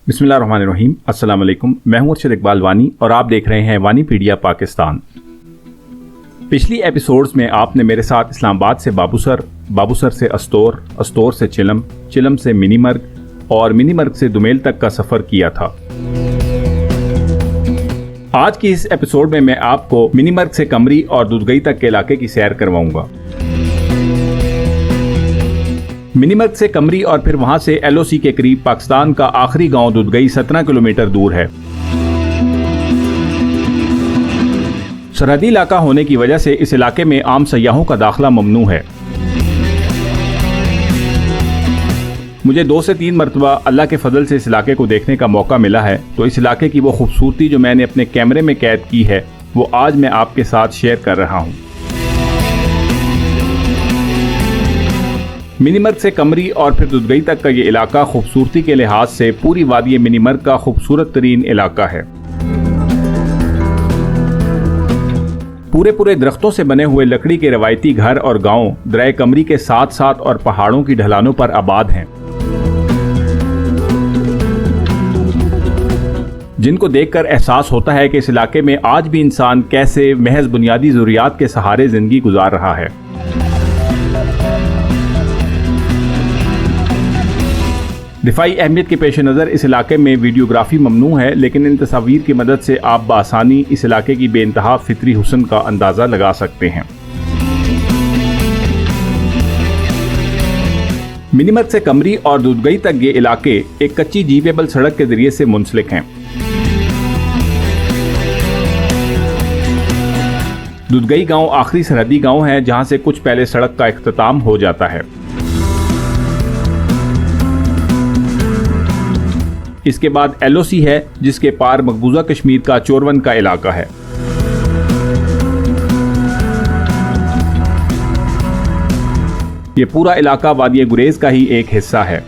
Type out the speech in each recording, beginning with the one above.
बिस्मिल्लाहिर्रहमानिर्रहीम। अस्सलाम वालेकुम। मैं हूं अरशद इकबाल वानी और आप देख रहे हैं वानीपीडिया पाकिस्तान। पिछली एपिसोड्स में आपने मेरे साथ इस्लामाबाद से बाबूसर, बाबूसर से अस्तोर, अस्तोर से चिलम, चिलम से मिनीमर्ग और मिनीमर्ग से दुमेल तक का सफ़र किया था। आज की इस एपिसोड में मैं आपको मिनीमर्ग से कमरी और दुधगई तक के इलाके की सैर करवाऊंगा। मिनीमर्ग से कमरी और फिर वहां से LOC के करीब पाकिस्तान का आखिरी गांव दुधगई 17 किलोमीटर दूर है। सरहदी इलाका होने की वजह से इस इलाके में आम सयाहों का दाखिला ममनू है। मुझे 2 से 3 मरतबा अल्लाह के फजल से इस इलाके को देखने का मौका मिला है, तो इस इलाके की वो खूबसूरती जो मैंने अपने कैमरे में कैद की है वो आज मैं आपके साथ शेयर कर रहा हूँ। मिनीमर्ग से कमरी और फिर दुधगई तक का ये इलाका खूबसूरती के लिहाज से पूरी वादी मिनीमर्ग का खूबसूरत तरीन इलाका है। पूरे दरख्तों से बने हुए लकड़ी के रवायती घर और गांव दरिया कमरी के साथ साथ और पहाड़ों की ढलानों पर आबाद हैं, जिनको देखकर एहसास होता है कि इस इलाके में आज भी इंसान कैसे महज बुनियादी ज़रूरियात के सहारे ज़िंदगी गुजार रहा है। दिफाई अहमियत के पेश नज़र इस इलाके में वीडियोग्राफी ममनू है, लेकिन इन तस्वीर की मदद से आप बासानी इस इलाके की बेइंतहा फितरी हुस्न का अंदाज़ा लगा सकते हैं। मिनीमर्ग से कमरी और दुधगई तक ये इलाके एक कच्ची जीवेबल सड़क के जरिए से मुंसलिक हैं। दुधगई गांव आखिरी सरहदी गांव है जहां से कुछ पहले सड़क का इख्तिताम हो जाता है। इसके बाद LOC है जिसके पार मकबूजा कश्मीर का चोरवन का इलाका है। ये पूरा इलाका वादी गुरेज का ही एक हिस्सा है।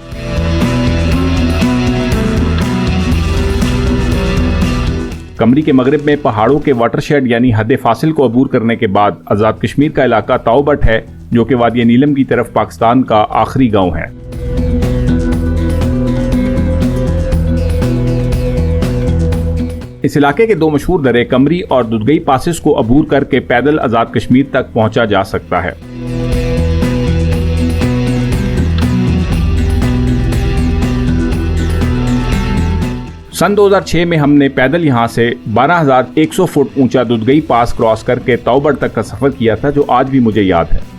कमरी के मगरिब में पहाड़ों के वाटरशेड यानी हद फासिल को अबूर करने के बाद आज़ाद कश्मीर का इलाका ताओबट है, जो कि वादी नीलम की तरफ पाकिस्तान का आखिरी गांव है। इस इलाके के 2 मशहूर दरे कमरी और दुधगई पासिस को अबूर करके पैदल आज़ाद कश्मीर तक पहुंचा जा सकता है। सन 2006 में हमने पैदल यहां से 12,100 फुट ऊंचा दुधगई पास क्रॉस करके ताओबट तक का सफर किया था, जो आज भी मुझे याद है।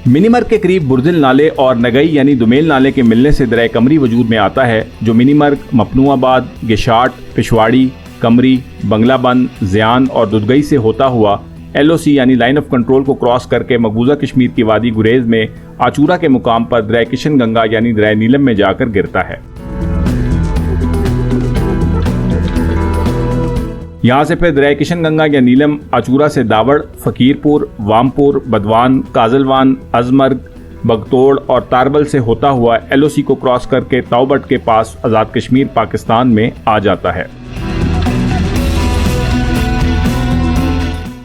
मिनीमर्ग के करीब बुरदिल नाले और नगई यानी दुमेल नाले के मिलने से दरिया कमरी वजूद में आता है, जो मिनीमर्ग, मपनूआबाद, गिशाट, पिशवाड़ी, कमरी, बंगलाबंद, ज़ियान और दुधगई से होता हुआ LOC यानी लाइन ऑफ कंट्रोल को क्रॉस करके मकबूजा कश्मीर की वादी गुरेज में आचूरा के मुकाम पर दरिया किशन गंगा यानी दरिया नीलम में जाकर गिरता है। यहाँ से फिर दरिया किशन गंगा या नीलम आचूरा से दावड़, फकीरपुर, वामपुर, बदवान, काजलवान, अजमर्ग, बगतोड़ और तारबल से होता हुआ LOC को क्रॉस करके ताओबट के पास आज़ाद कश्मीर पाकिस्तान में आ जाता है।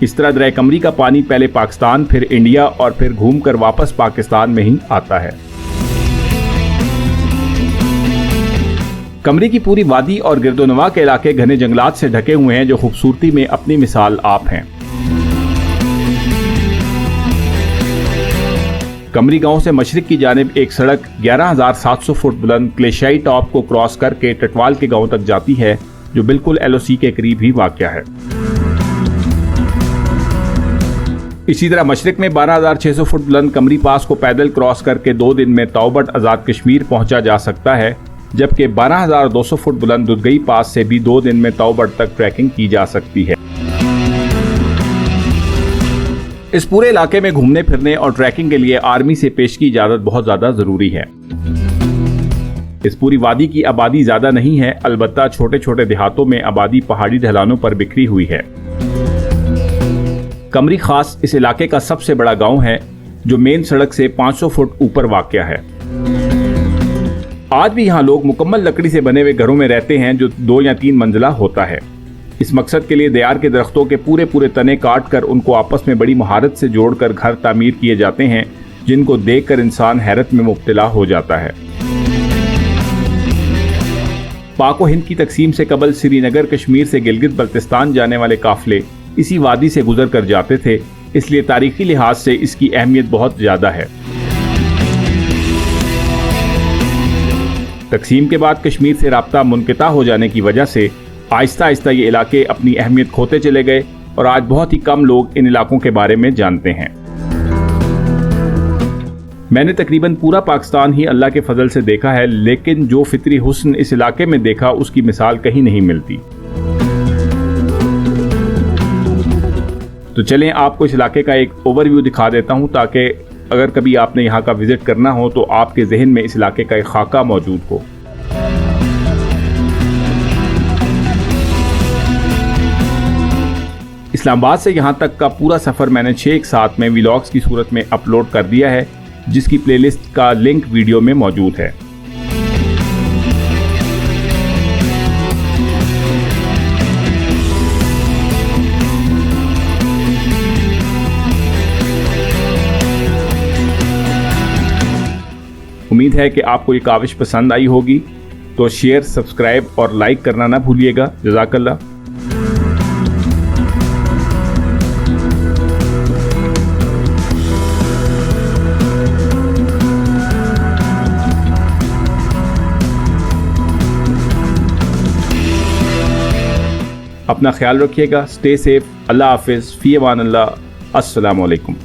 इस तरह दरिया कमरी का पानी पहले पाकिस्तान, फिर इंडिया और फिर घूमकर वापस पाकिस्तान में ही आता है। कमरी की पूरी वादी और गिरदोनवा के इलाके घने जंगलात से ढके हुए हैं, जो खूबसूरती में अपनी मिसाल आप हैं। कमरी गांव से मशरिक की जानिब एक सड़क 11,700 फुट बुलंद क्लेशाई टॉप को क्रॉस करके टटवाल के गांव तक जाती है, जो बिल्कुल LOC के करीब ही वाक़या है। इसी तरह मशरिक में 12,600 फुट बुलंद कमरी पास को पैदल क्रॉस करके 2 दिन में ताओबट आज़ाद कश्मीर पहुंचा जा सकता है, जबकि 12,200 फुट बुलंद दुधगई पास से भी 2 दिन में ताओबट तक ट्रैकिंग की जा सकती है। इस पूरे इलाके में घूमने फिरने और ट्रैकिंग के लिए आर्मी से पेश की इजाज़त बहुत ज़्यादा ज़रूरी है। इस पूरी वादी की आबादी ज़्यादा नहीं है, अलबत्ता छोटे छोटे देहातों में आबादी पहाड़ी ढलानों पर बिखरी हुई है। कमरी खास इस इलाके का सबसे बड़ा गांव है, जो मेन सड़क से 500 फुट ऊपर वाक़या है। आज भी यहाँ लोग मुकम्मल लकड़ी से बने हुए घरों में रहते हैं, जो 2 या 3 मंजिला होता है। इस मकसद के लिए देयार के दरख्तों के पूरे पूरे तने काट कर उनको आपस में बड़ी महारत से जोड़कर घर तामीर किए जाते हैं, जिनको देखकर इंसान हैरत में मुब्तला हो जाता है। पाक व हिंद की तकसीम से कबल श्रीनगर कश्मीर से गिलगित बल्तिस्तान जाने वाले काफिले इसी वादी से गुजर कर जाते थे, इसलिए तारीखी लिहाज से इसकी अहमियत बहुत ज़्यादा है। तकसीम के बाद कश्मीर से राब्ता मुनक़ता हो जाने की वजह से आहिस्ता आहिस्ता ये इलाके अपनी अहमियत खोते चले गए और आज बहुत ही कम लोग इन इलाकों के बारे में जानते हैं। मैंने तकरीबन पूरा पाकिस्तान ही अल्लाह के फजल से देखा है, लेकिन जो फितरी हुस्न इस इलाके में देखा उसकी मिसाल कहीं नहीं मिलती। तो चलें आपको इस इलाके का एक ओवरव्यू दिखा देता हूं, ताकि अगर कभी आपने यहाँ का विजिट करना हो तो आपके जहन में इस इलाके का एक खाका मौजूद हो। इस्लामाबाद से यहाँ तक का पूरा सफ़र मैंने 6 एक साथ में व्लॉग्स की सूरत में अपलोड कर दिया है, जिसकी प्लेलिस्ट का लिंक वीडियो में मौजूद है। उम्मीद है कि आपको ये काविश पसंद आई होगी, तो शेयर, सब्सक्राइब और लाइक करना ना भूलिएगा। जज़ाकल्लाह। अपना ख्याल रखिएगा। Stay safe. अल्लाह हाफिज़। फ़ी अमान अल्लाह। अस्सलामु अलैकुम।